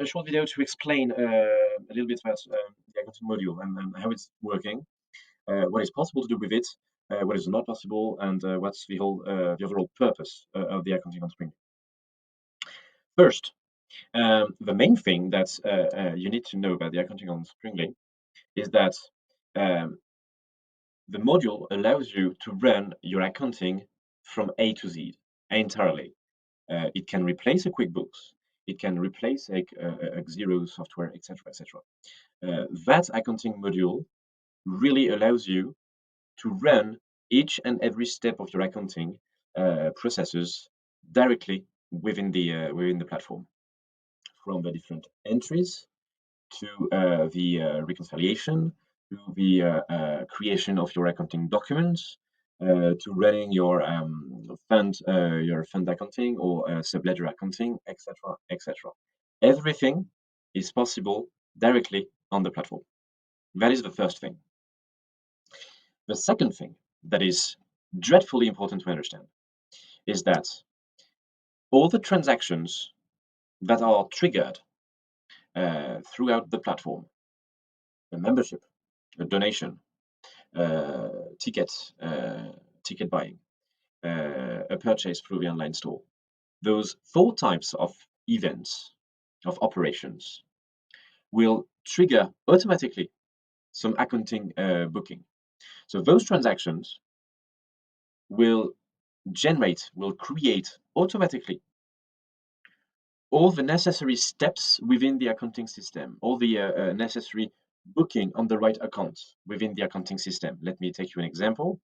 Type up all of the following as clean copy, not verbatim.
a short video to explain a little bit about the accounting module and how it's working, what is possible to do with it, what is not possible, and what's the overall purpose of the accounting on Spring. First, the main thing that you need to know about the accounting on Springly is that um, the module allows you to run your accounting from A to Z entirely. It can replace a QuickBooks. It can replace a Xero software, etc., etc. That accounting module really allows you to run each and every step of your accounting processes directly within the platform, from the different entries to the reconciliation, to the creation of your accounting documents, to running your fund accounting or subledger accounting, etc., etc. Everything is possible directly on the platform. That is the first thing. The second thing that is dreadfully important to understand is that all the transactions that are triggered throughout the platform, a membership, a donation, ticket buying, a purchase through the online store. Those four types of events, of operations, will trigger automatically some accounting booking. So those transactions will create automatically all the necessary steps within the accounting system, all the necessary booking on the right account within the accounting system. Let me take you an example.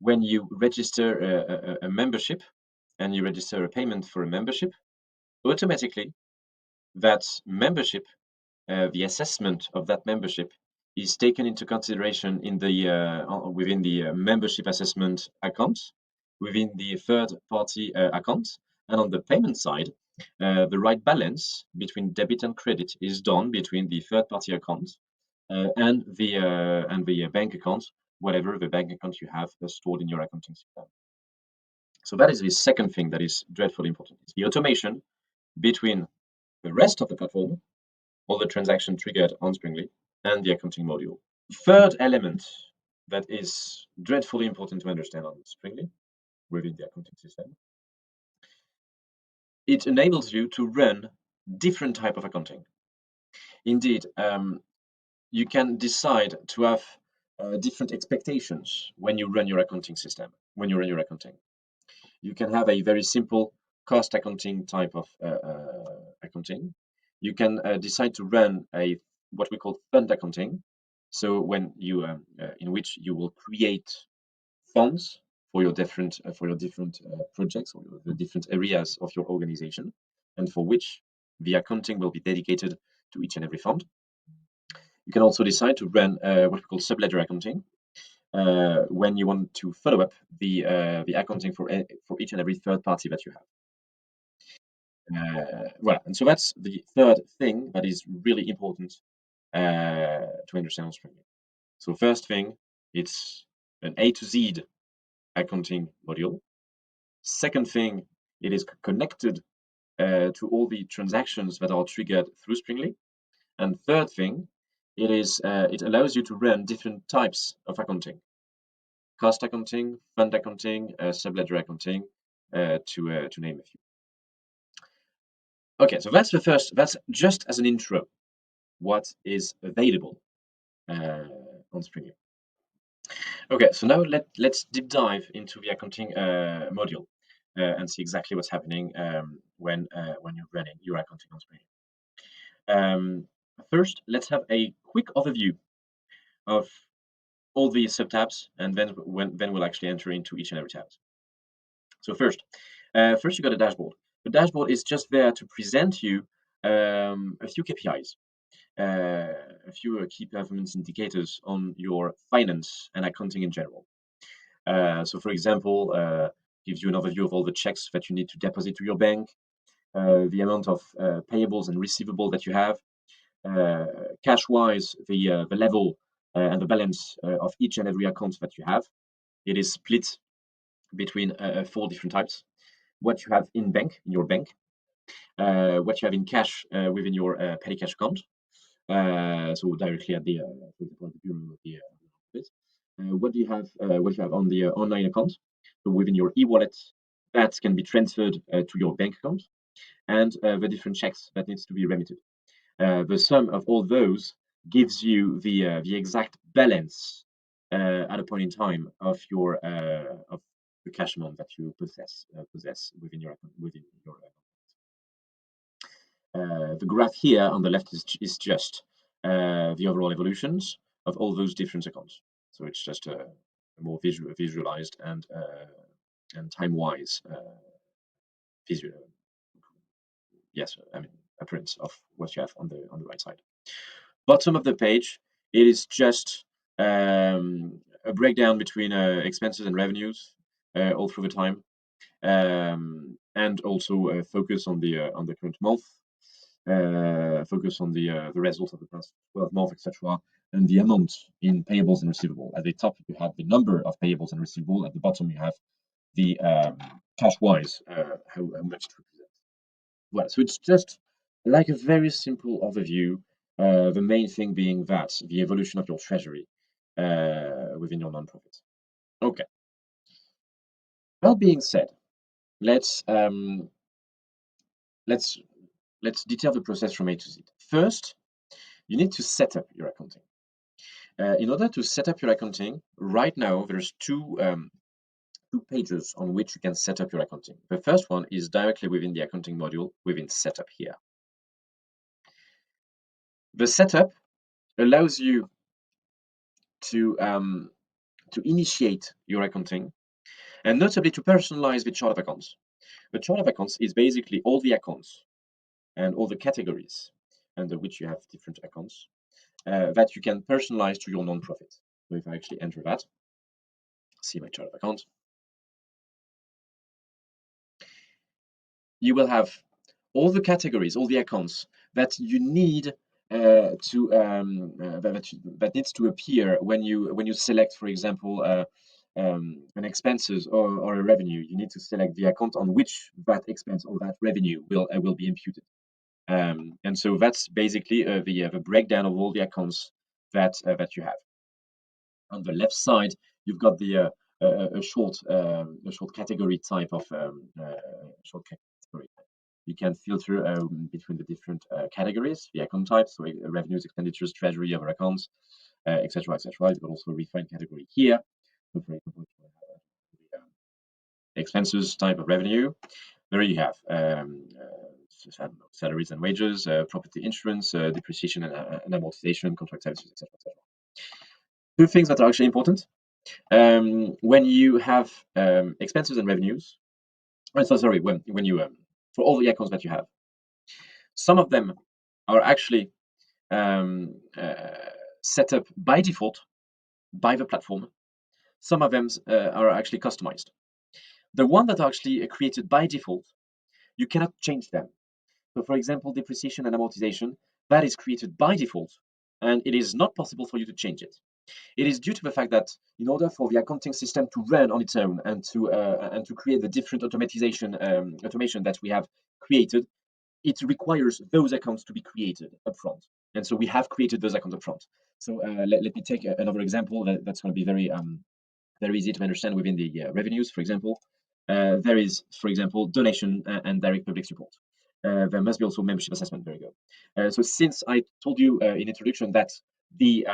When you register a membership and you register a payment for a membership, automatically that membership, the assessment of that membership is taken into consideration in the within the membership assessment account, within the third-party account, and on the payment side, the right balance between debit and credit is done between the third-party account and the bank account, whatever the bank account you have stored in your accounting system. So that is the second thing that is dreadfully important. It's the automation between the rest of the platform, all the transactions triggered on Springly, and the accounting module. Third element that is dreadfully important to understand on Springly within the accounting system, it enables you to run different type of accounting. Indeed, you can decide to have different expectations when you run your accounting system, when you run your accounting. You can have a very simple cost accounting type of accounting. You can decide to run a what we call fund accounting. So when you in which you will create funds for your different projects or the different areas of your organization, and for which the accounting will be dedicated to each and every fund. You can also decide to run what we call subledger accounting, when you want to follow up the accounting for each and every third party that you have. Well, and so that's the third thing that is really important to understand on Springly. So first thing, it's an A to Z accounting module. Second thing, it is connected to all the transactions that are triggered through Springly. And third thing, it allows you to run different types of accounting: cost accounting, fund accounting, subledger accounting, to name a few. Okay, so that's the first. That's just as an intro. What is available on Springly? Okay, so now let's deep dive into the accounting module and see exactly what's happening when you're running your accounting on Springly. First, let's have a quick overview of all the subtabs, and then we'll actually enter into each and every tab. So first you got a dashboard. The dashboard is just there to present you a few KPIs, a few key performance indicators on your finance and accounting in general. So, for example, gives you an overview of all the checks that you need to deposit to your bank, the amount of payables and receivable that you have, cash-wise, the level and the balance of each and every account that you have. It is split between 4 different types. What you have in your bank, what you have in cash within your petty cash account. So directly at the, for example, at the bureau of the office. What you have on the online account, so within your e-wallet, that can be transferred to your bank account, and the different checks that needs to be remitted. The sum of all those gives you the exact balance at a point in time of the cash amount that you possess within your account, within your the graph here on the left is just the overall evolutions of all those different accounts. So it's just a more visualized and time-wise visual, yes, I mean appearance of what you have on the right side. Bottom of the page, it is just a breakdown between expenses and revenues all through the time, and also focus on the current month, focus on the results of the past 12 months, etc., and the amount in payables and receivable. At the top, you have the number of payables and receivable. At the bottom, you have the cash-wise how much to represent. Well, so it's just like a very simple overview. The main thing being that the evolution of your treasury within your nonprofit. Okay. That being said, let's let's detail the process from A to Z. First, you need to set up your accounting. In order to set up your accounting, right now there's two pages on which you can set up your accounting. The first one is directly within the accounting module within setup here. The setup allows you to initiate your accounting, and notably to personalize the chart of accounts. The chart of accounts is basically all the accounts and all the categories under which you have different accounts that you can personalize to your nonprofit. So if I actually enter that, see my chart of accounts, you will have all the categories, all the accounts that you need that needs to appear when you select, for example, an expenses or a revenue. You need to select the account on which that expense or that revenue will be imputed. And so that's basically the breakdown of all the accounts that you have. On the left side, you've got the a short category type of short category. You can filter between the different categories, the account types, so revenues, expenditures, treasury, other accounts, etc., etc. You can also refine category here. So for example, the expenses type of revenue. There you have salaries and wages, property insurance, depreciation and amortization, contract services, etc., etc. Two things that are actually important when you have expenses and revenues. So sorry, when you for all the accounts that you have, some of them are actually set up by default by the platform. Some of them are actually customized. The one that are actually created by default, you cannot change them. So for example, depreciation and amortization, that is created by default, and it is not possible for you to change it. It is due to the fact that in order for the accounting system to run on its own and to create the different automation that we have created, it requires those accounts to be created upfront. And so we have created those accounts upfront. So let me take another example that's going to be very easy to understand within the revenues. For example, there is, for example, donation and direct public support. There must be also membership assessment. Very good. So since I told you in introduction that the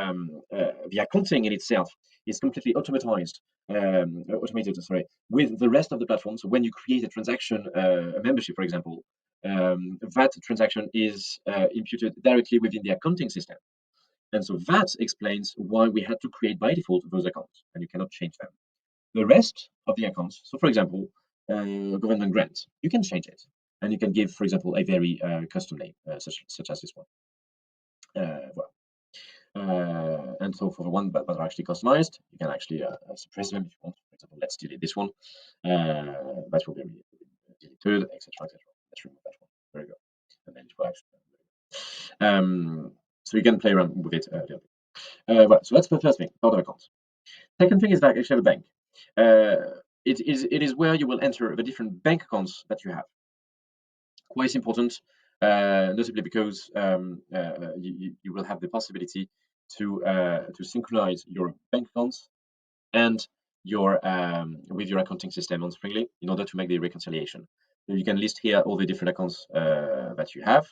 accounting in itself is completely automated, with the rest of the platform. So when you create a transaction, a membership, for example, that transaction is imputed directly within the accounting system. And so that explains why we had to create by default those accounts, and you cannot change them. The rest of the accounts, so for example, government grant, you can change it. And you can give, for example, a very custom name, such as this one. Voilà. And so for the one that are actually customized, you can actually suppress them if you want. For example, let's delete this one. That will be deleted, etc., etc. Let's remove that one. Very good. And then it will actually. So you can play around with it a little bit. Well, so that's the first thing, part of accounts. Second thing is that actually the bank. It is where you will enter the different bank accounts that you have. Quite important, notably because you will have the possibility to synchronize your bank accounts and your with your accounting system on Springly in order to make the reconciliation. So you can list here all the different accounts that you have,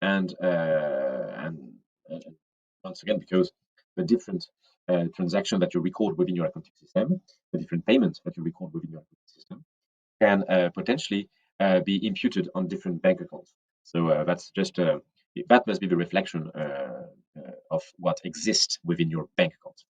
and uh, once again, because the different transactions that you record within your accounting system, the different payments that you record within your accounting system, can potentially be imputed on different bank accounts. So that's just that must be the reflection of what exists within your bank account.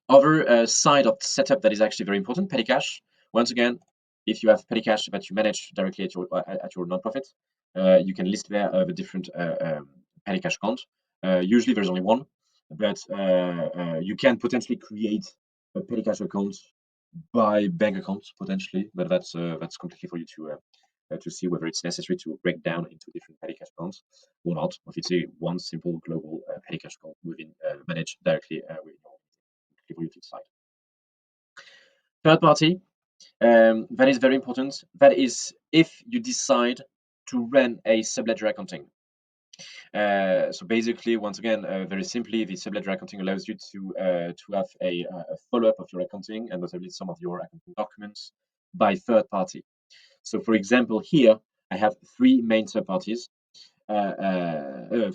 Other side of setup that is actually very important, petty cash. Once again, if you have petty cash that you manage directly at your nonprofit, you can list there the different petty cash accounts. Usually there's only one, but you can potentially create a petty cash account by bank accounts potentially, but that's completely for you to see whether it's necessary to break down into different petty cash accounts or not. If it's a one simple global petty cash account within managed directly with your you to decide. Third party, that is very important. That is if you decide to run a subledger accounting. So basically, once again, very simply, the subledger accounting allows you to have a follow-up of your accounting and notably some of your accounting documents by third party. So for example, here I have three main third parties, subledger,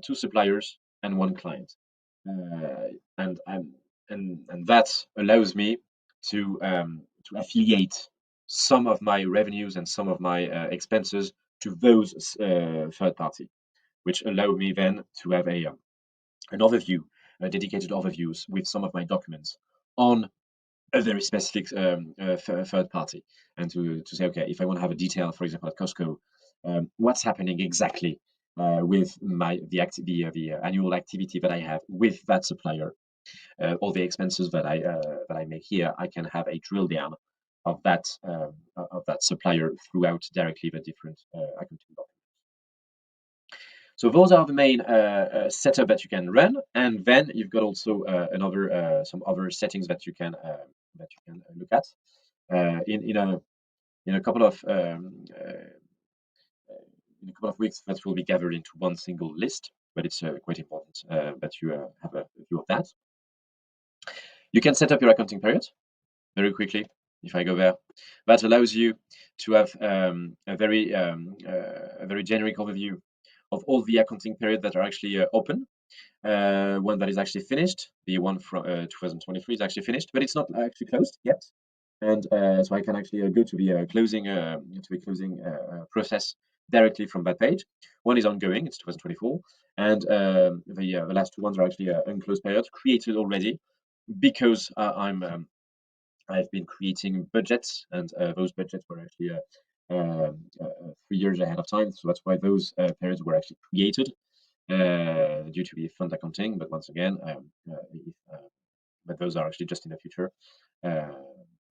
two suppliers, and one client. And that allows me to affiliate some of my revenues and some of my expenses to those third party, which allow me then to have an overview, a dedicated overviews with some of my documents on a very specific third party, and to say, okay, if I want to have a detail, for example, at Costco, what's happening exactly with the annual activity that I have with that supplier, all the expenses that I make here, I can have a drill down of that supplier throughout directly the different accounting documents. So those are the main setup that you can run, and then you've got also some other settings that you can look at in a couple of weeks. That will be gathered into one single list, but it's quite important that you have a view of that. You can set up your accounting period very quickly. If I go there, that allows you to have a very generic overview of all the accounting period that are actually open. One that is actually finished, the one from 2023 is actually finished, but it's not actually closed yet. And so I can actually go to the closing process directly from that page. One is ongoing, it's 2024, and the last two ones are actually unclosed periods created already because I've been creating budgets, and those budgets were actually 3 years ahead of time. So that's why those periods were actually created due to the fund accounting. But once again, but those are actually just in the future.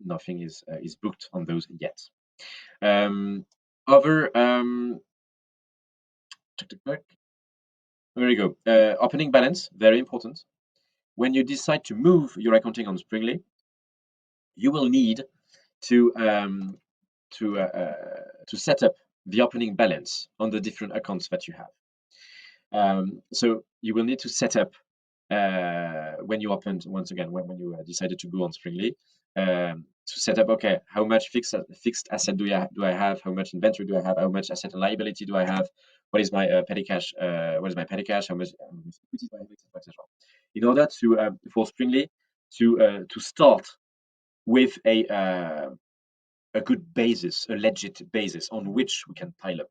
Nothing is booked on those yet. Other there you go. Opening balance, very important. When you decide to move your accounting on Springly, you will need to set up the opening balance on the different accounts that you have. So you will need to set up when you opened, once again, when you decided to go on Springly, to set up, okay, how much fixed asset do I have? How much inventory do I have? How much asset and liability do I have? What is my petty cash? What is my petty cash? How much equity do I have, etc. In order to for Springly to start with a good basis, a legit basis on which we can pile up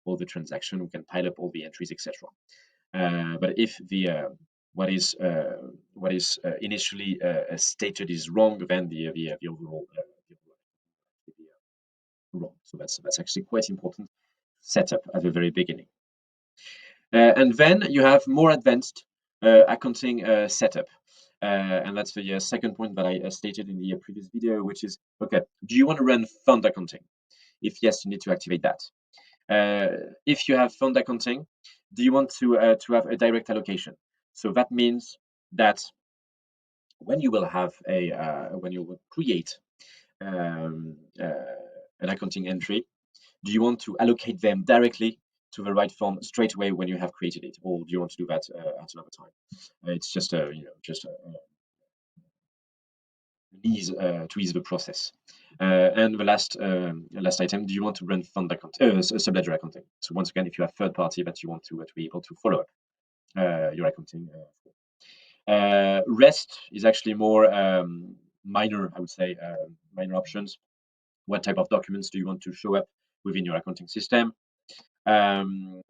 all the transaction, we can pile up all the entries, etc. But if the what is initially stated is wrong, then the overall will be wrong. So that's actually quite important setup at the very beginning. And then you have more advanced accounting setup. And that's the second point that I stated in the previous video, which is, okay, do you want to run fund accounting? If yes, you need to activate that. If you have fund accounting, do you want to have a direct allocation? So that means that when you will have when you will create an accounting entry, do you want to allocate them directly to the right fund straight away when you have created it, or do you want to do that at another time? It's just a to ease the process. And the last item, do you want to run fund account, subledger accounting? So once again, if you have third party that you want to be able to follow up your accounting. Rest is actually more minor, I would say, minor options. What type of documents do you want to show up within your accounting system? Um,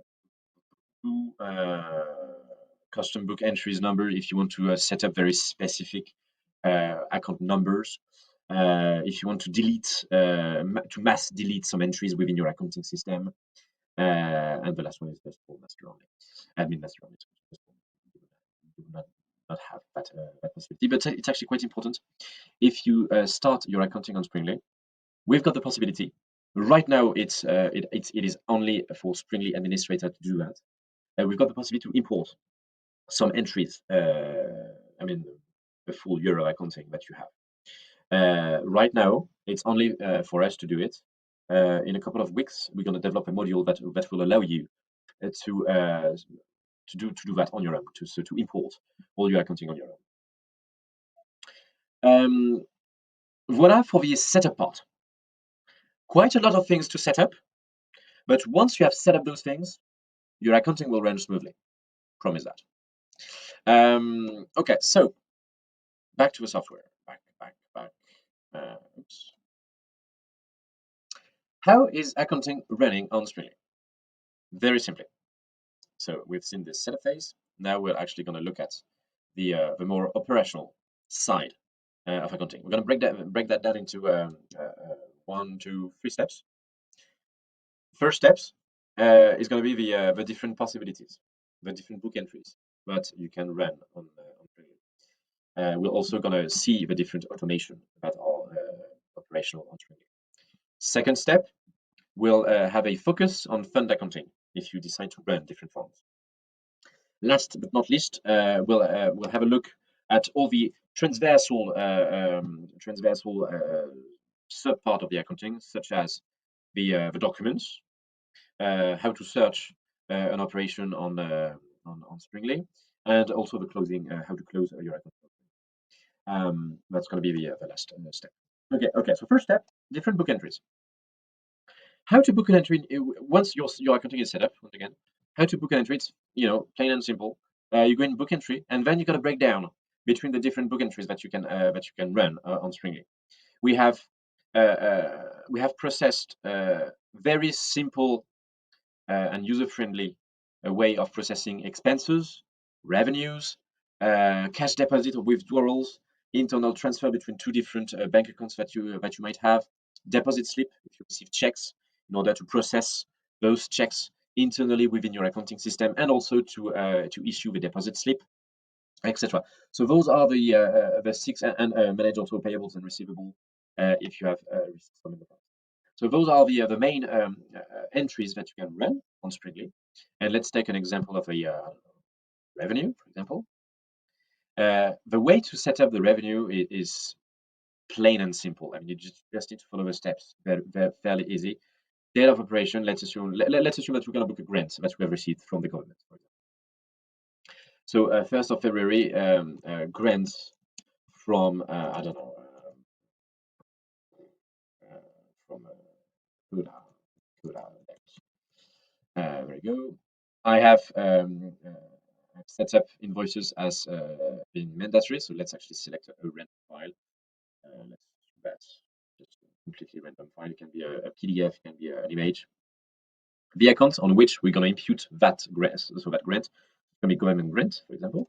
custom book entries number if you want to set up very specific account numbers. If you want to delete, to mass delete some entries within your accounting system. And the last one is just for master only, admin master only. You do not have that possibility, but it's actually quite important. If you start your accounting on Springly, we've got the possibility. Right now, it is only for Springly administrator to do that. We've got the possibility to import some entries. I mean, the full year of accounting that you have. Right now, it's only for us to do it. In a couple of weeks, we're going to develop a module that will allow you to do that on your own, to import all your accounting on your own. Voila for the setup part. Quite a lot of things to set up, but once you have set up those things, your accounting will run smoothly. Promise that. Okay, so back to the software. Back. Oops. How is accounting running on Springly? Very simply. So we've seen this setup phase. Now we're actually going to look at the more operational side of accounting. We're going to break that down into 1, 2, 3 steps. First steps is going to be the different possibilities, the different book entries that you can run on Springly. We're also going to see the different automation that are operational on Springly. Second step, we'll have a focus on fund accounting if you decide to run different funds. Last but not least, we'll have a look at all the transversal sub part of the accounting, such as the documents, how to search an operation on Springly, and also the closing, how to close your account. That's going to be the last step. Okay. So first step, different book entries. How to book an entry once your accounting is set up. Once again, how to book an entry? It's plain and simple. You go in book entry, and then you got to break down between the different book entries that you can run on Springly. We have processed very simple and user-friendly way of processing expenses, revenues, cash deposit or withdrawals, internal transfer between two different bank accounts that you might have, deposit slip if you receive checks, in order to process those checks internally within your accounting system, and also to issue the deposit slip, etc. So those are the 6, and manage also payables and receivable if you have received some in the past. So those are the main entries that you can run on Springly. And let's take an example of a revenue, for example. The way to set up the revenue is plain and simple. I mean, you just need to follow the steps. They're fairly easy. Date of operation. Let's assume that we're going to book a grant that we have received from the government, for example. So 1st of February, grants from I don't know, from there we go. I have set up invoices as being mandatory. So let's actually select a random file. Let's do that. Just a completely random file. It can be a PDF, it can be an image. The account on which we're going to impute that grant. So that grant can be government grant, for example.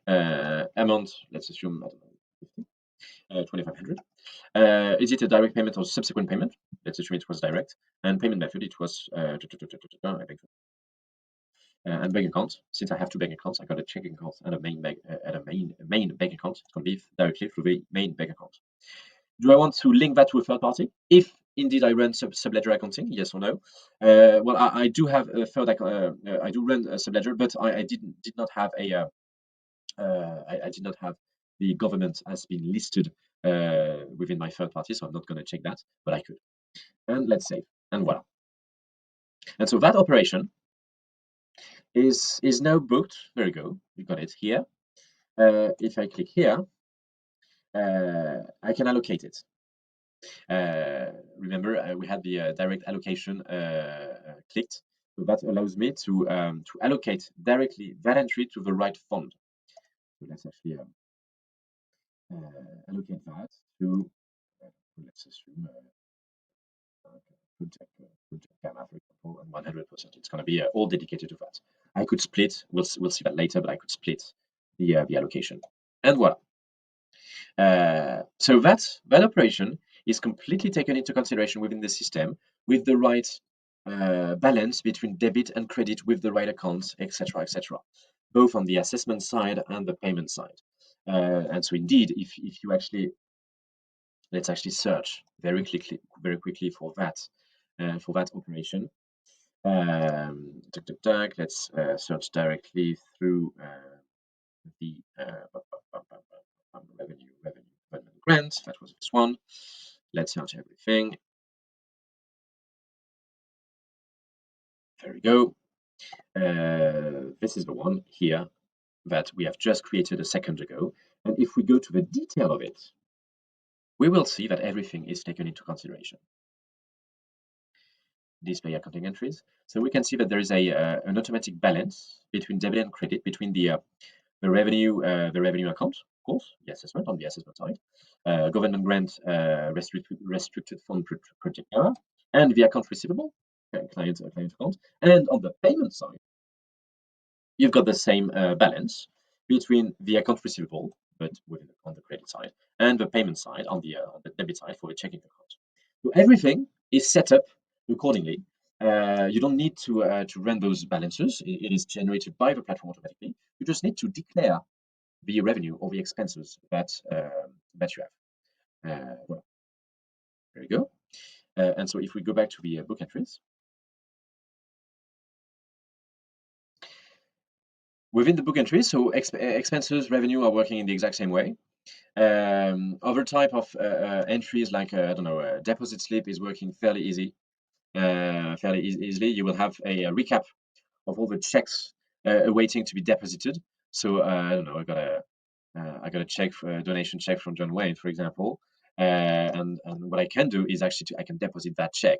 Amount, let's assume, I don't know, 2,500. Is it a direct payment or subsequent payment? Let's assume it was direct. And payment method, it was I think. And bank account. Since I have two bank accounts, I got a checking account and a main bank bank account. It's going to be directly through the main bank account. Do I want to link that to a third party? If indeed I run subledger accounting, yes or no? Well, I do have a third. I do run a subledger, but I did not have a. I did not have the government as being listed within my third party, so I'm not going to check that, but I could. And let's save, and voila. And so that operation is now booked. There you go. You got it here. If I click here, I can allocate it. Remember, we had the direct allocation clicked. So that allows me to allocate directly that entry to the right fund. So let's actually allocate that to, let's assume, project Gamma, for example, and 100%. It's going to be all dedicated to that. I could split. We'll see that later, but I could split the allocation, and voila. So that operation is completely taken into consideration within the system with the right balance between debit and credit with the right accounts, etc., etc., both on the assessment side and the payment side. And so, indeed, if you actually let's actually search very quickly for that operation. Let's search directly through the revenue grants. That was this one. Let's search everything. There we go. This is the one here that we have just created a second ago. And if we go to the detail of it, we will see that everything is taken into consideration. Display accounting entries. So we can see that there is an automatic balance between debit and credit between the revenue account, of course, the assessment on the assessment side, government grant, restricted fund project error, and the account receivable, client account, and on the payment side, you've got the same balance between the account receivable, but on the credit side, and the payment side on the debit side for the checking account. So everything is set up accordingly. You don't need to run those balances. It is generated by the platform automatically. You just need to declare the revenue or the expenses that you have. Well, there you go. And so if we go back to the book entries, within the book entries, so expenses, revenue are working in the exact same way. Other type of entries like I don't know, deposit slip is working fairly easily. You will have a recap of all the checks awaiting to be deposited. So I don't know, I got a check for a donation check from John Wayne, for example, and what I can do is actually I can deposit that check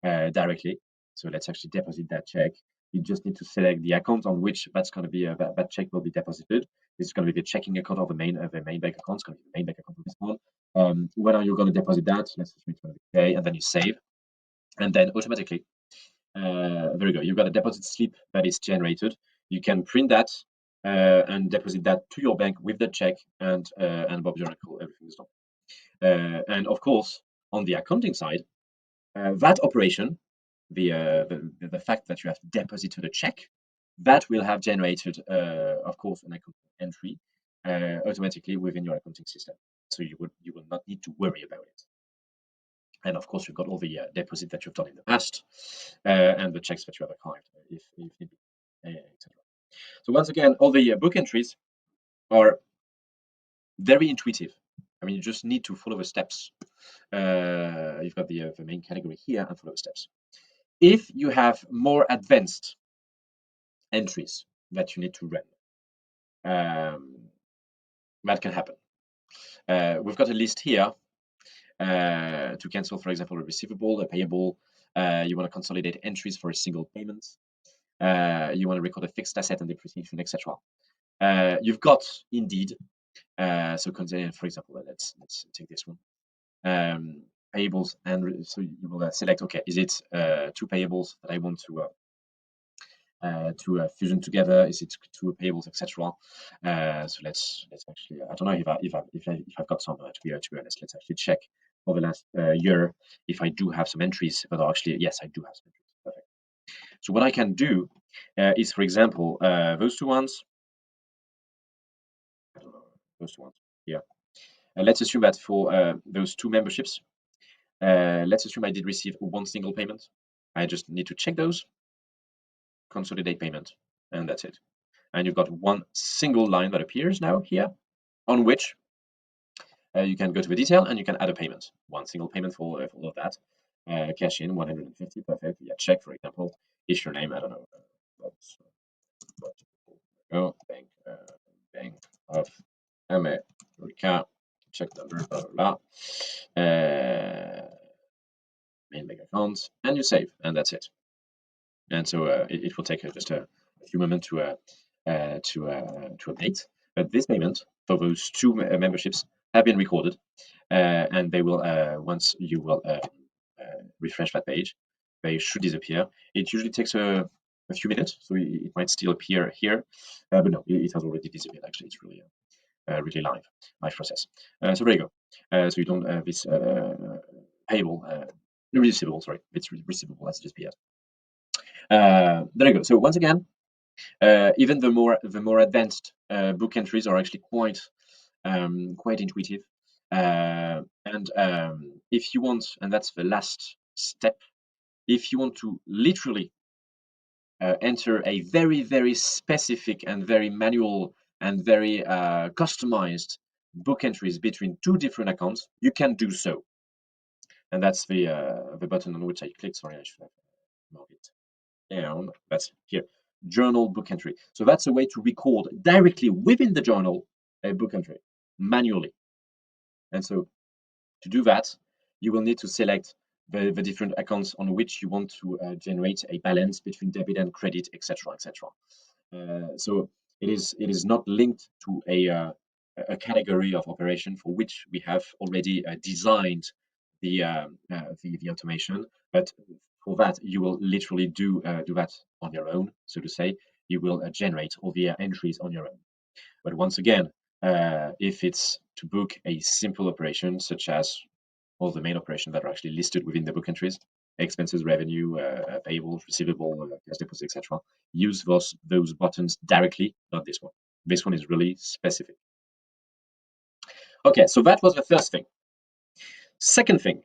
directly. So let's actually deposit that check. You just need to select the account on which that's going to be that check will be deposited. It's going to be the checking account or the main bank account. It's going to be the main bank account of this one. When are you going to deposit that? Let's assume it's going to be okay, and then you save, and then automatically, there you go. You've got a deposit slip that is generated. You can print that and deposit that to your bank with the check, and Bob's your uncle, everything is done. And of course, on the accounting side, that operation, the fact that you have deposited a check, that will have generated, of course, an account entry automatically within your accounting system. So you will not need to worry about it. And of course, you've got all the deposit that you've done in the past and the checks that you have archived, if need be, etc. So once again, all the book entries are very intuitive. I mean, you just need to follow the steps. You've got the main category here and follow the steps. If you have more advanced entries that you need to run, that can happen. We've got a list here to cancel, for example, a receivable, a payable. You want to consolidate entries for a single payment. You want to record a fixed asset and depreciation, etc. You've got indeed. So, for example, let's take this one. Payables, and so you will select. Okay, is it two payables that I want to fusion together? Is it two payables, etc.? So let's actually. I don't know if I've got some to be honest. Let's actually check for the last year if I do have some entries. But actually, yes, I do have some entries. Perfect. So what I can do is, for example, those two ones. I don't know, those two ones here. Let's assume that for those two memberships, let's assume I did receive one single payment. I just need to check those, consolidate payment, and that's it. And you've got one single line that appears now here, on which you can go to the detail and you can add a payment. One single payment for all of that. Cash in 150, perfect. Yeah, check, for example. Issue name, I don't know. Bank, Bank of America. Check number, blah, blah, blah. Main bank account, and you save, and that's it. And so it will take just a few moments to update. But this payment for those two memberships have been recorded, and they will once you will refresh that page, they should disappear. It usually takes a few minutes, so it might still appear here, but no, it has already disappeared. Actually, it's really really live process. So there you go. So you don't have this payable, receivable. Sorry, it's receivable. Let's just be it. There you go. So once again, even the more advanced book entries are actually quite intuitive. And if you want, and that's the last step, if you want to literally enter a very specific and very manual and very customized book entries between two different accounts, you can do so. And that's the button on which I clicked. Sorry, I should have marked it down. That's here. Journal book entry. So that's a way to record directly within the journal a book entry manually. And so to do that, you will need to select the different accounts on which you want to generate a balance between debit and credit, etc., etc. So it is not linked to a category of operation for which we have already designed the automation, but for that you will literally do that on your own, so to say. You will generate all the entries on your own. But once again, if it's to book a simple operation such as all the main operations that are actually listed within the book entries, expenses, revenue, payables, receivable, cash deposit, etc. Use those buttons directly, not this one. This one is really specific. Okay, so that was the first thing. Second thing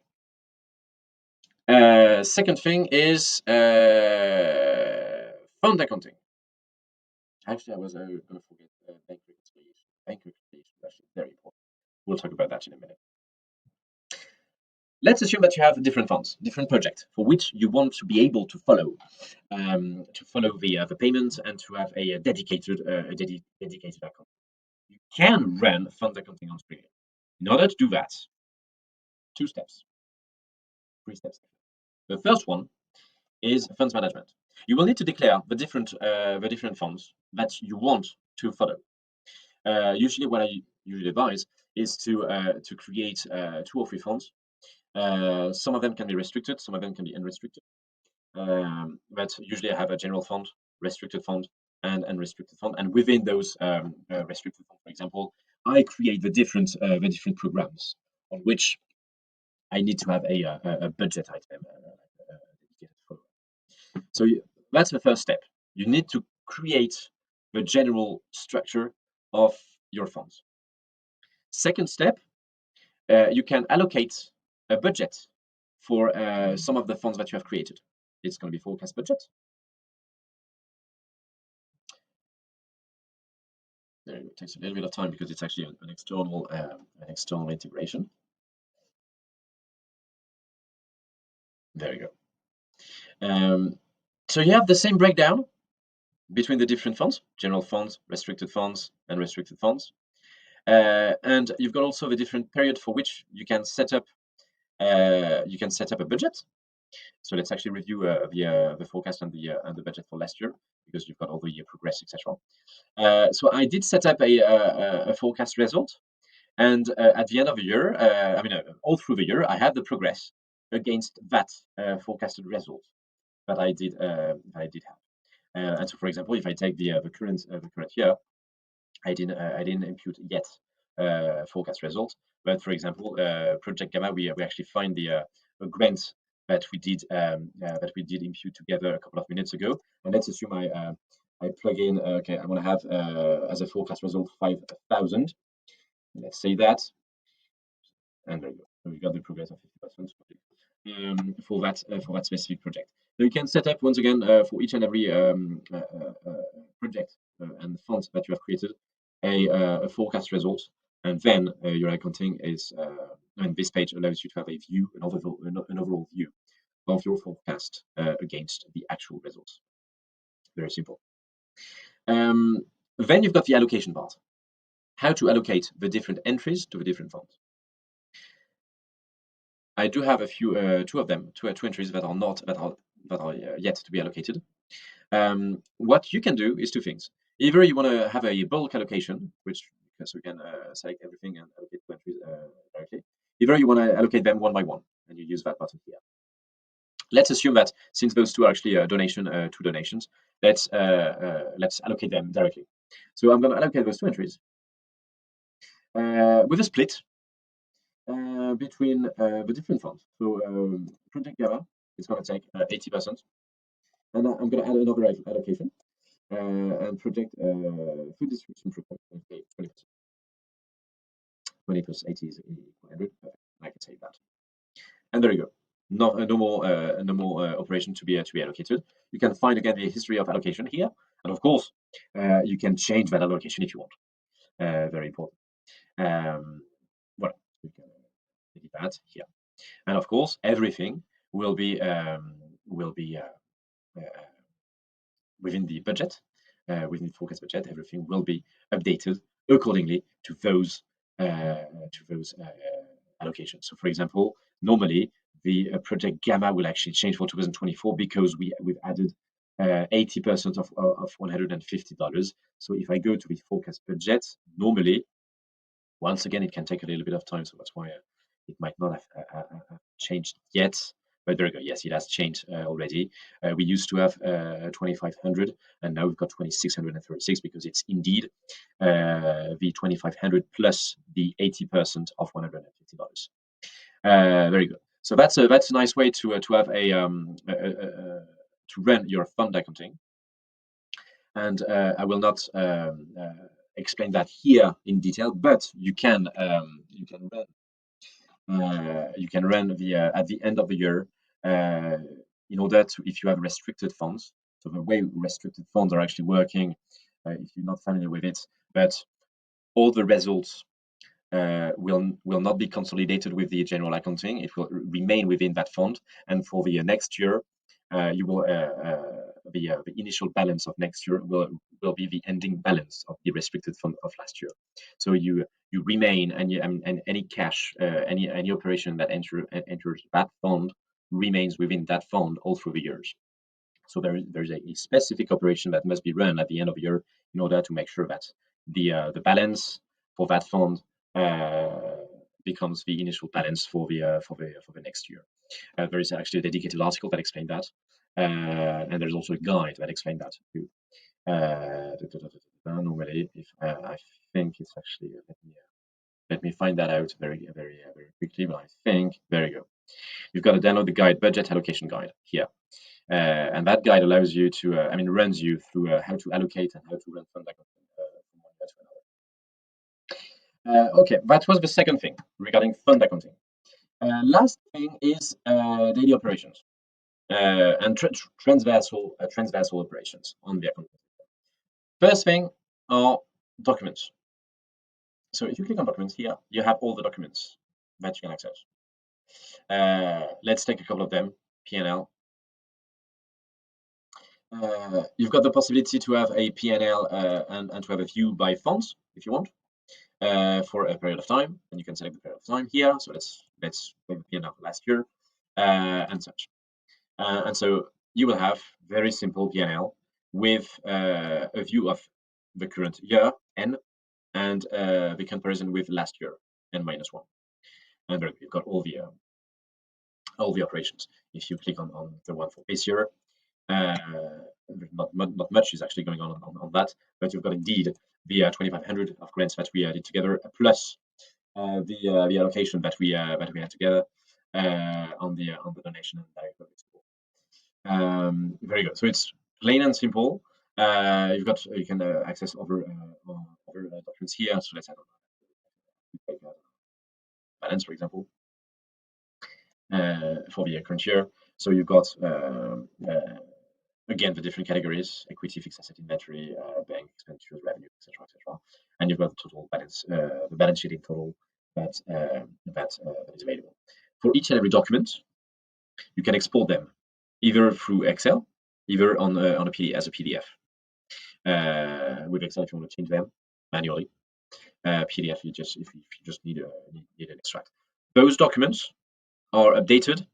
is fund accounting. Actually, I was going to forget bank reconciliation. Bank reconciliation is actually very important. We'll talk about that in a minute. Let's assume that you have different funds, different projects for which you want to be able to follow the payments and to have a dedicated account. You can run fund accounting on Springer. In order to do that, three steps. The first one is funds management. You will need to declare the different funds that you want to follow. Usually, what I usually advise is to create 2 or 3 funds. Some of them can be restricted, some of them can be unrestricted. But usually I have a general fund, restricted fund, and unrestricted fund. And within those restricted funds, for example, I create the different programs on which I need to have a budget item dedicated for. So that's the first step. You need to create the general structure of your funds. Second step, you can allocate a budget for some of the funds that you have created. It's going to be forecast budget. There it takes a little bit of time because it's actually an external integration. There you go. So you have the same breakdown between the different funds: general funds, restricted funds, and unrestricted funds. And you've got also the different period for which you can set up a budget. So let's actually review the forecast and the budget for last year, because you've got all the year progress, etc. So I did set up a forecast result, and at the end of the year, all through the year, I had the progress against that forecasted result that I did have. And so, for example, if I take the current year, I didn't impute yet forecast result. But for example, Project Gamma, we actually find the grant that we did impute together a couple of minutes ago. And let's assume I plug in. Okay, I want to have as a forecast result 5,000. Let's say that, and there you go. So we've got the progress of 50% for that specific project. So you can set up once again for each and every project and funds that you have created a forecast result And then your accounting is, and this page allows you to have a view, an overall view of your forecast against the actual results. Very simple. Then you've got the allocation part. How to allocate the different entries to the different funds. I do have a few, two of them, two entries that are yet to be allocated. What you can do is two things. Either you want to have a bulk allocation, which so you can select everything and allocate two entries directly. Either you want to allocate them one by one, and you use that button here. Let's assume that since those two are actually two donations, let's allocate them directly. So I'm going to allocate those two entries with a split between the different funds. So Project Gamma is going to take 80%, and I'm going to add another allocation, and Project Food Distribution Program is going to take 20%. 20 plus 80 is equal 100. I can save that, and there you go. No more operation to be allocated. You can find again the history of allocation here, and of course you can change that allocation if you want. Very important. Voilà, we can edit that here, and of course everything will be within the budget, within the forecast budget. Everything will be updated accordingly to those allocations. So, for example, normally the project Gamma will actually change for 2024 because we've added 80% of $150. So if I go to the forecast budget, normally, once again, it can take a little bit of time, so that's why it might not have changed yet. But there we go. Yes, it has changed already. We used to have 2,500, and now we've got 2,636 because it's indeed the 2,500 plus the 80% of $150. Very good. So that's a nice way to have to run your fund accounting. And I will not explain that here in detail, but you can run the at the end of the year in order to, if you have restricted funds. So the way restricted funds are actually working, if you're not familiar with it, but all the results will not be consolidated with the general accounting. It will remain within that fund, and for the next year, you will the initial balance of next year will be the ending balance of the restricted fund of last year. So you remain, and any cash, any operation that enters that fund remains within that fund all through the years. So there's a specific operation that must be run at the end of the year in order to make sure that the balance for that fund becomes the initial balance for the next year. There is actually a dedicated article that explains that, and there's also a guide that explains that too. Normally, if I think it's actually let me find that out very quickly. But I think there you go. You've got to download the guide, budget allocation guide here. And that guide allows you to, runs you through how to allocate and how to run fund accounting from one year to another. Okay, that was the second thing regarding fund accounting. Last thing is daily operations and transversal operations on the accounting. First thing are documents. So if you click on documents here, you have all the documents that you can access. Let's take a couple of them. P&L. You've got the possibility to have a P&L and to have a view by funds if you want for a period of time, and you can select the period of time here. So let's take the P&L last year and such. And so you will have very simple P&L with a view of the current year N and the comparison with last year N-1. And there you've got all the operations. If you click on the one for this year, not much is actually going on that, but you've got indeed the 2,500 of grants that we did together, plus the allocation that we had together on the donation and direct public support. Very good. So it's plain and simple. You can access other documents here. So let's have balance, for example, for the current year. So you've got again, the different categories: equity, fixed asset inventory, bank expenditures, revenue, etc., etc. And you've got the total balance, the balance sheet in total that is available. For each and every document, you can export them either through Excel, either on a PDF as a PDF. With Excel, if you want to change them manually, PDF if you just need an extract. Those documents are updated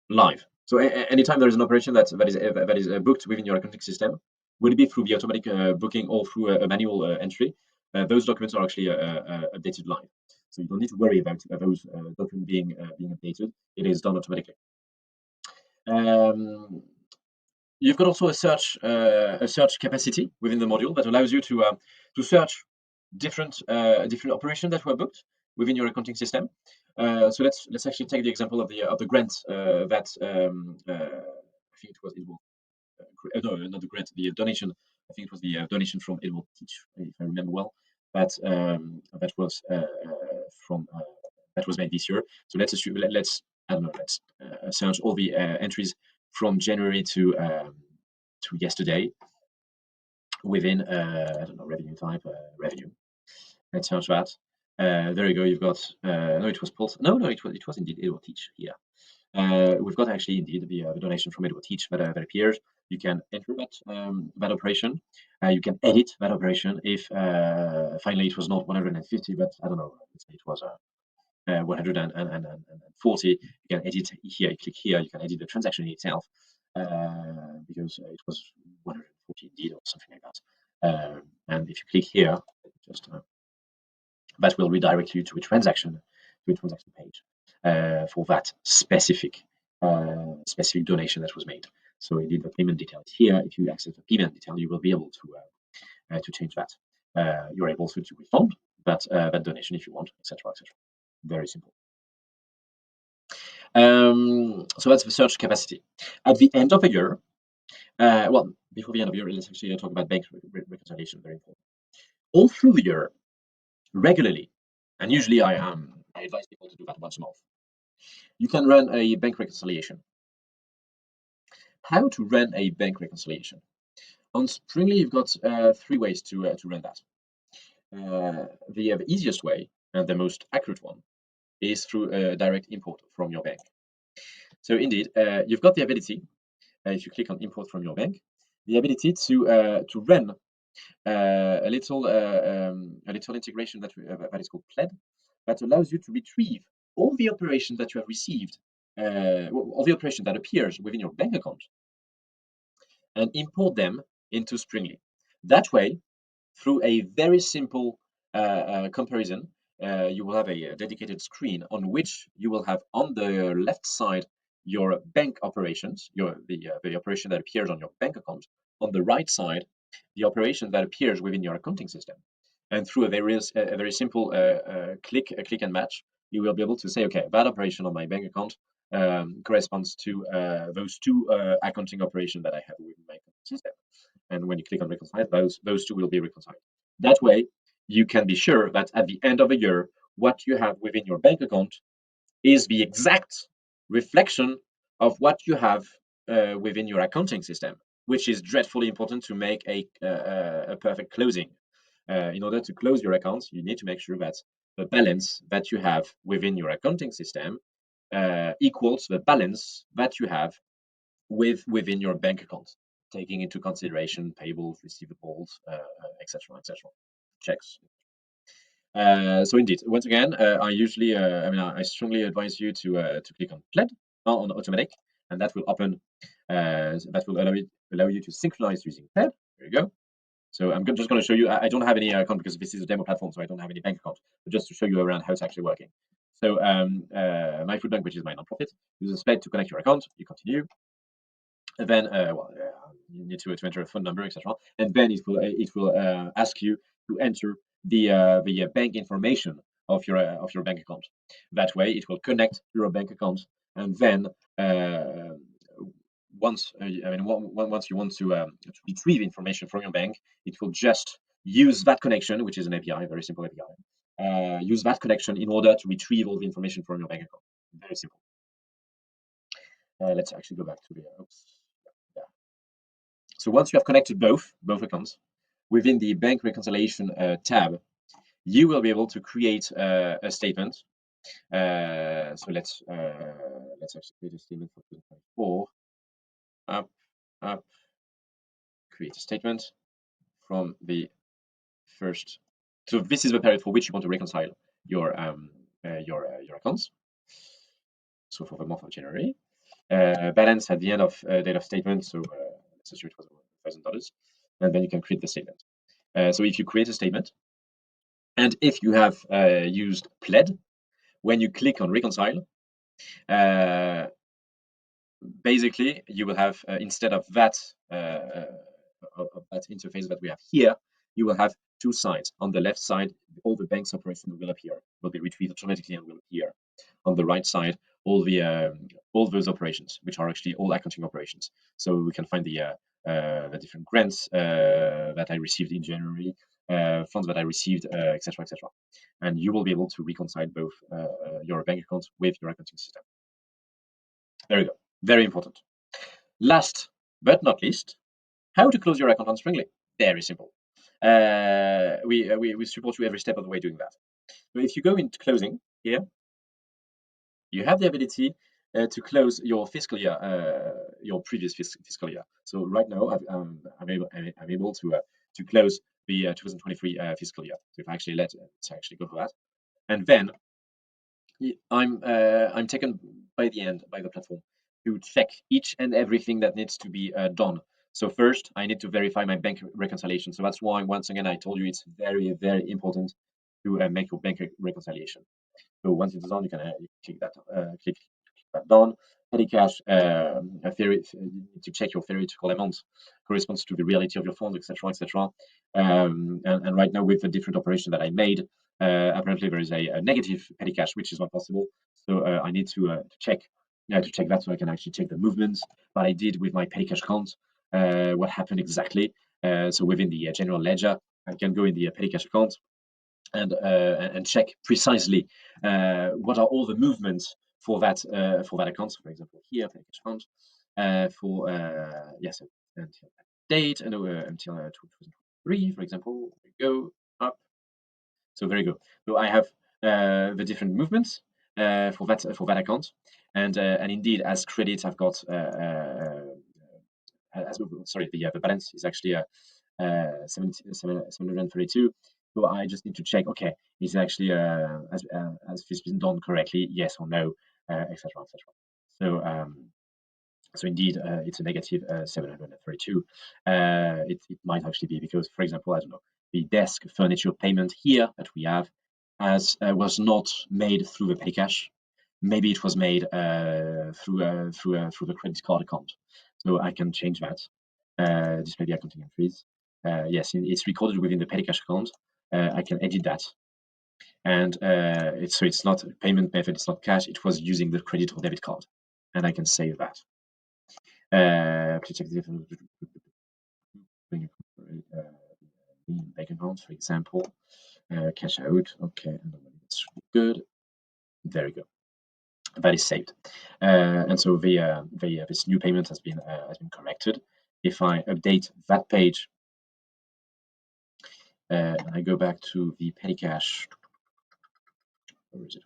live. So anytime there is an operation that is booked within your accounting system, would it be through the automatic booking or through a manual entry? Those documents are actually updated live. So you don't need to worry about those documents being updated. It is done automatically. Um, You've got also a search capacity within the module that allows you to search different operations that were booked within your accounting system. So let's actually take the example of the grant that I think it was no, not the grant, the donation. I think it was the donation from Edward Teach, if I remember well. That was from that was made this year. So let's assume let's I don't know let's search all the entries from January to yesterday within I don't know revenue type revenue. Let's search that. There you go. You've got no, it was Pulse. No, it was indeed Edward Teach here. We've got actually indeed the donation from Edward Teach that appears. You can enter that operation. You can edit that operation if finally it was not 150, but I don't know. Let's say it was 140. You can edit here. You click here. You can edit the transaction itself because it was 140 indeed or something like that. And if you click here, just that will redirect you to a transaction page for that specific donation that was made. So indeed, the payment detail is here. If you access the payment detail, you will be able to change that. You're able to refund that donation if you want, etc., etc. Very simple. So that's the search capacity. At the end of a year, well, before the end of the year, let's actually talk about bank reconciliation. Very important. All through the year, regularly, and usually I advise people to do that once a month. You can run a bank reconciliation. How to run a bank reconciliation? On Springly, you've got three ways to run that. The easiest way and the most accurate one is through a direct import from your bank. So indeed, you've got the ability, if you click on import from your bank, the ability to run a little integration that is called PLED, that allows you to retrieve all the operations that you have received, all the operations that appears within your bank account, and import them into Springly. That way, through a very simple comparison, you will have a dedicated screen on which you will have on the left side your bank operations, the operation that appears on your bank account. On the right side, the operation that appears within your accounting system. And through a very simple click and match, you will be able to say, okay, that operation on my bank account corresponds to those two accounting operations that I have within my accounting system. And when you click on reconcile, those two will be reconciled. That way, you can be sure that at the end of a year, what you have within your bank account is the exact reflection of what you have within your accounting system, which is dreadfully important to make a perfect closing. In order to close your accounts, you need to make sure that the balance that you have within your accounting system equals the balance that you have within your bank account, taking into consideration payables, receivables, etc., etc., checks. So indeed, once again, I strongly advise you to click on PLED on automatic, and that will open. That will allow you to synchronize using PLED. There you go. So I'm just going to show you. I don't have any account because this is a demo platform, so I don't have any bank account. But just to show you around how it's actually working. So my food bank, which is my nonprofit, uses PLED to connect your account. You continue. And then you need to enter a phone number, etc. And then it will ask you to enter the bank information of your bank account. That way, it will connect your bank account, and then once once you want to retrieve information from your bank, it will just use that connection, which is an API, very simple API. Use that connection in order to retrieve all the information from your bank account. Very simple. Let's actually go back to the. Oops. Yeah. So once you have connected both accounts within the bank reconciliation tab, you will be able to create a statement. So let's actually create a statement for 2024. Up, create a statement from the first. So this is the period for which you want to reconcile your accounts. So for the month of January, balance at the end of date of statement. So let's assume it was $1,000, and then you can create the statement. So if you create a statement, and if you have used PLED, when you click on reconcile, basically you will have instead of that interface that we have here, you will have two sides. On the left side, all the bank's operation will appear, will be retrieved automatically and will appear. On the right side, all those operations, which are actually all accounting operations. So we can find the different grants that I received in January, funds that I received, etc., etc. And you will be able to reconcile both your bank accounts with your accounting system. There you go. Very important. Last but not least, how to close your account on Springly. Very simple. We support you every step of the way doing that. So if you go into closing here, you have the ability to close your fiscal year, your previous fiscal year. So right now, I'm able to close the 2023 fiscal year. So if I actually let's actually go for that, and then I'm taken by the platform to check each and everything that needs to be done. So first, I need to verify my bank reconciliation. So that's why, once again, I told you it's very, very important to make your bank reconciliation. So once it's done, you can click that done. Petty cash, you need to check your theoretical amount corresponds to the reality of your funds, etc., etc. And right now, with the different operation that I made, apparently there is a negative petty cash, which is not possible. So I need to check that, so I can actually check the movements that I did with my petty cash account, what happened exactly. So within the general ledger, I can go in the petty cash account and check precisely what are all the movements for that account. So for example, here petty cash account for yes, until that date and until 2023, for example. Go up. So very good. So I have the different movements for that account, and indeed, as credits, I've got sorry, the balance is actually 732. So I just need to check. Okay, is it actually has this been done correctly? Yes or no, etc., etc. So indeed, it's a negative 732. It might actually be because, for example, I don't know, the desk furniture payment here that we have was not made through the petty cash. Maybe it was made through the credit card account. So I can change that. Display the accounting entries. Yes, it's recorded within the petty cash account. I can edit that. And it's not a payment method, it's not cash, it was using the credit or debit card. And I can save that. Please check the different bank accounts, for example. Cash out, okay, that's good. There we go. That is saved, and so this new payment has been corrected. If I update that page, and I go back to the petty cash, where is it?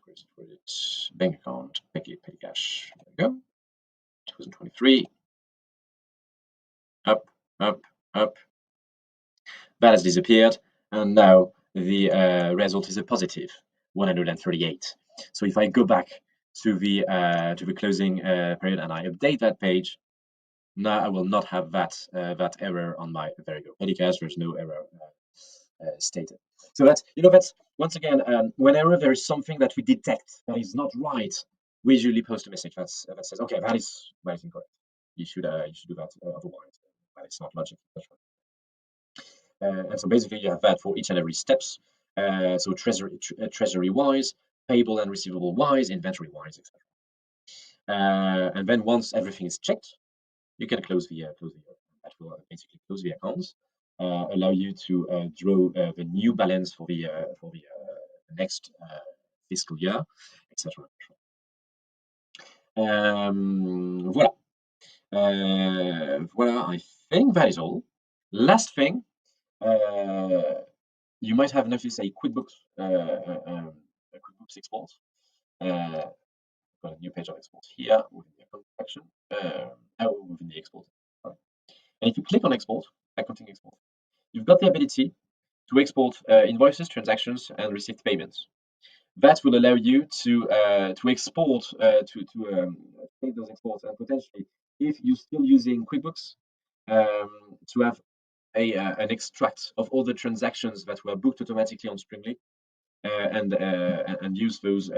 Bank account, petty cash. There we go. 2023. Up. That has disappeared, and now the result is a positive 138. So if I go back to the closing period and I update that page, now I will not have that error on my petty cash. There's no error stated. So that's once again, whenever there is something that we detect that is not right, we usually post a message that says, okay, that is incorrect. You should do that otherwise. That is not logic. And so basically you have that for each and every steps. So treasury wise, payable and receivable wise, inventory wise, etc. And then once everything is checked, you can close the that will basically close the accounts, allow you to draw the new balance for the next fiscal year, etc. Voilà. Voilà, I think that is all. Last thing, you might have noticed a QuickBooks Exports. Got a new page of exports here within the account section, within the export. Sorry. And if you click on export, accounting export, you've got the ability to export invoices, transactions, and received payments. That will allow you to export take those exports and potentially, if you're still using QuickBooks, to have an extract of all the transactions that were booked automatically on Springly, and use those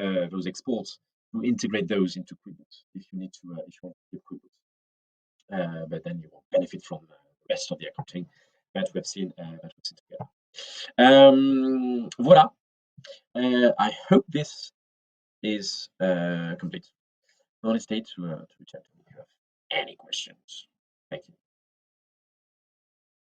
exports to integrate those into QuickBooks if you need to if you want to keep QuickBooks. But then you will benefit from the rest of the accounting that we've seen together. Voilà. I hope this is complete. Don't hesitate to reach out if you have any questions. Thank you.